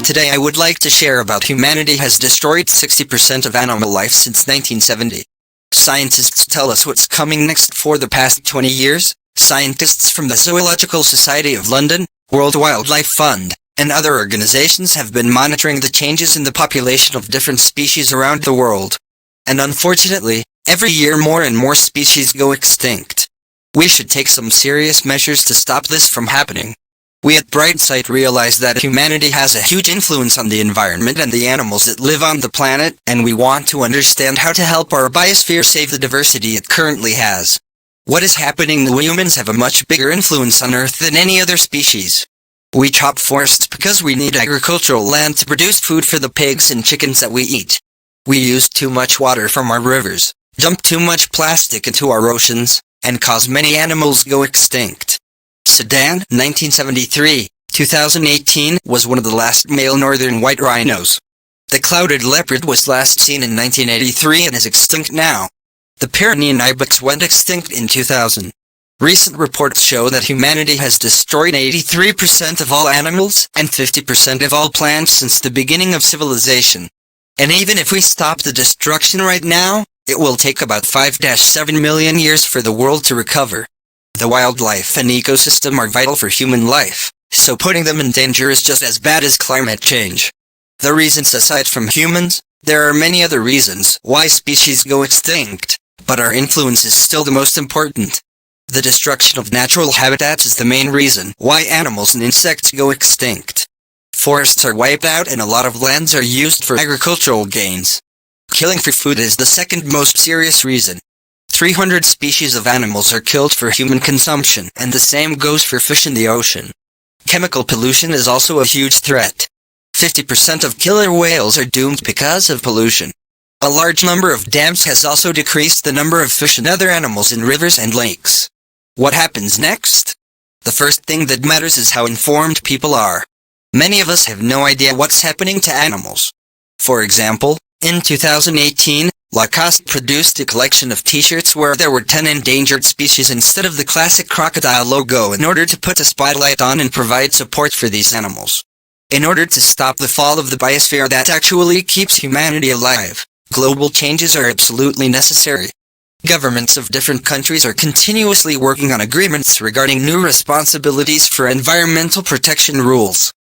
Today I would like to share about humanity has destroyed 60% of animal life since 1970. Scientists tell us what's coming next. For the past 20 years, scientists from the Zoological Society of London, World Wildlife Fund, and other organizations have been monitoring the changes in the population of different species around the world. And unfortunately, every year more and more species go extinct. We should take some serious measures to stop this from happening. We at Brightsight realize that humanity has a huge influence on the environment and the animals that live on the planet, and we want to understand how to help our biosphere save the diversity it currently has. What is happening? We humans have a much bigger influence on Earth than any other species. We chop forests because we need agricultural land to produce food for the pigs and chickens that we eat. We use too much water from our rivers, dump too much plastic into our oceans, and cause many animals go extinct. Sudan, 1973, 2018 was one of the last male northern white rhinos. The clouded leopard was last seen in 1983 and is extinct now. The Pyrenean ibex went extinct in 2000. Recent reports show that humanity has destroyed 83% of all animals and 50% of all plants since the beginning of civilization. And even if we stop the destruction right now, it will take about 5-7 million years for the world to recover. The wildlife and ecosystem are vital for human life, so putting them in danger is just as bad as climate change. The reasons aside from humans, there are many other reasons why species go extinct, but our influence is still the most important. The destruction of natural habitats is the main reason why animals and insects go extinct. Forests are wiped out and a lot of lands are used for agricultural gains. Killing for food is the second most serious reason. 300 species of animals are killed for human consumption, and the same goes for fish in the ocean. Chemical pollution is also a huge threat. 50% of killer whales are doomed because of pollution. A large number of dams has also decreased the number of fish and other animals in rivers and lakes. What happens next? The first thing that matters is how informed people are. Many of us have no idea what's happening to animals. For example, in 2018, Lacoste produced a collection of t-shirts where there were 10 endangered species instead of the classic crocodile logo in order to put a spotlight on and provide support for these animals. In order to stop the fall of the biosphere that actually keeps humanity alive, global changes are absolutely necessary. Governments of different countries are continuously working on agreements regarding new responsibilities for environmental protection rules.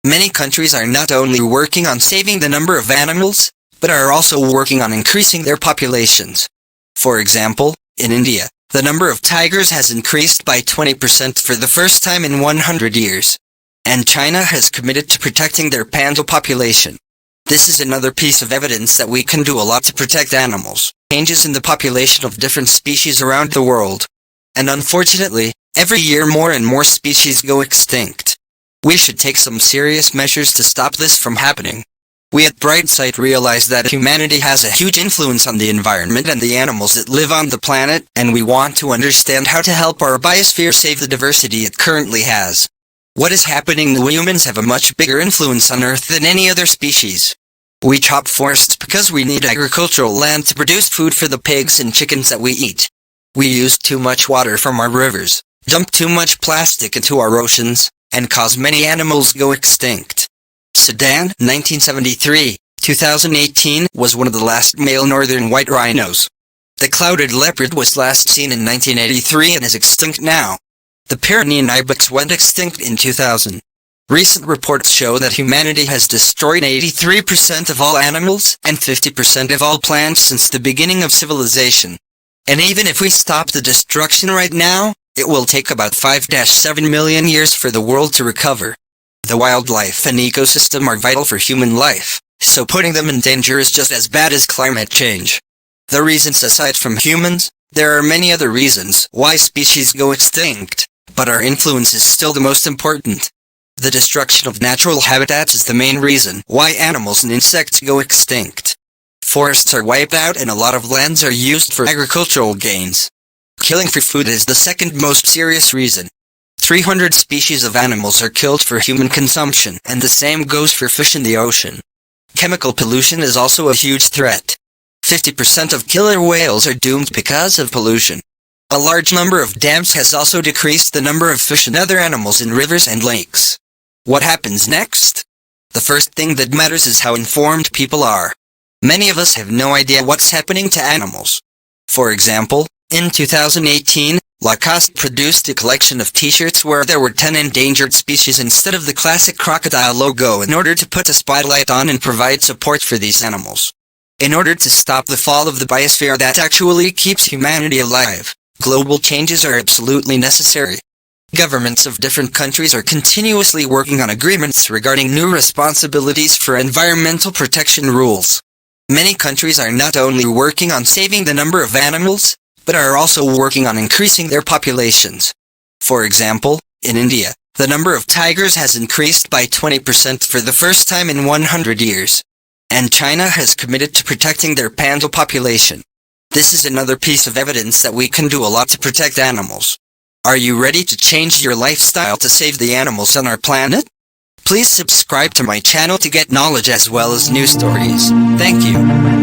Many countries are not only working on saving the number of animals, but are also working on increasing their populations. For example, in India, the number of tigers has increased by 20% for the first time in 100 years. And China has committed to protecting their panda population. This is another piece of evidence that we can do a lot to protect animals. Changes in the population of different species around the world. And unfortunately, every year more and more species go extinct. We should take some serious measures to stop this from happening. We at Brightsight realize that humanity has a huge influence on the environment and the animals that live on the planet, and we want to understand how to help our biosphere save the diversity it currently has. What is happening? We humans have a much bigger influence on Earth than any other species. We chop forests because we need agricultural land to produce food for the pigs and chickens that we eat. We use too much water from our rivers, dump too much plastic into our oceans, and cause many animals go extinct. Sudan, 1973, 2018 was one of the last male northern white rhinos. The clouded leopard was last seen in 1983 and is extinct now. The Pyrenean ibex went extinct in 2000. Recent reports show that humanity has destroyed 83% of all animals and 50% of all plants since the beginning of civilization. And even if we stop the destruction right now, it will take about 5-7 million years for the world to recover. The wildlife and ecosystem are vital for human life, so putting them in danger is just as bad as climate change. The reasons aside from humans, there are many other reasons why species go extinct, but our influence is still the most important. The destruction of natural habitats is the main reason why animals and insects go extinct. Forests are wiped out and a lot of lands are used for agricultural gains. Killing for food is the second most serious reason. 300 species of animals are killed for human consumption, and the same goes for fish in the ocean. Chemical pollution is also a huge threat. 50% of killer whales are doomed because of pollution. A large number of dams has also decreased the number of fish and other animals in rivers and lakes. What happens next? The first thing that matters is how informed people are. Many of us have no idea what's happening to animals. For example, in 2018, Lacoste produced a collection of t-shirts where there were 10 endangered species instead of the classic crocodile logo in order to put a spotlight on and provide support for these animals. In order to stop the fall of the biosphere that actually keeps humanity alive, global changes are absolutely necessary. Governments of different countries are continuously working on agreements regarding new responsibilities for environmental protection rules. Many countries are not only working on saving the number of animals, but are also working on increasing their populations. For example, in India, the number of tigers has increased by 20% for the first time in 100 years. And China has committed to protecting their panda population. This is another piece of evidence that we can do a lot to protect animals. Are you ready to change your lifestyle to save the animals on our planet? Please subscribe to my channel to get knowledge as well as news stories. Thank you.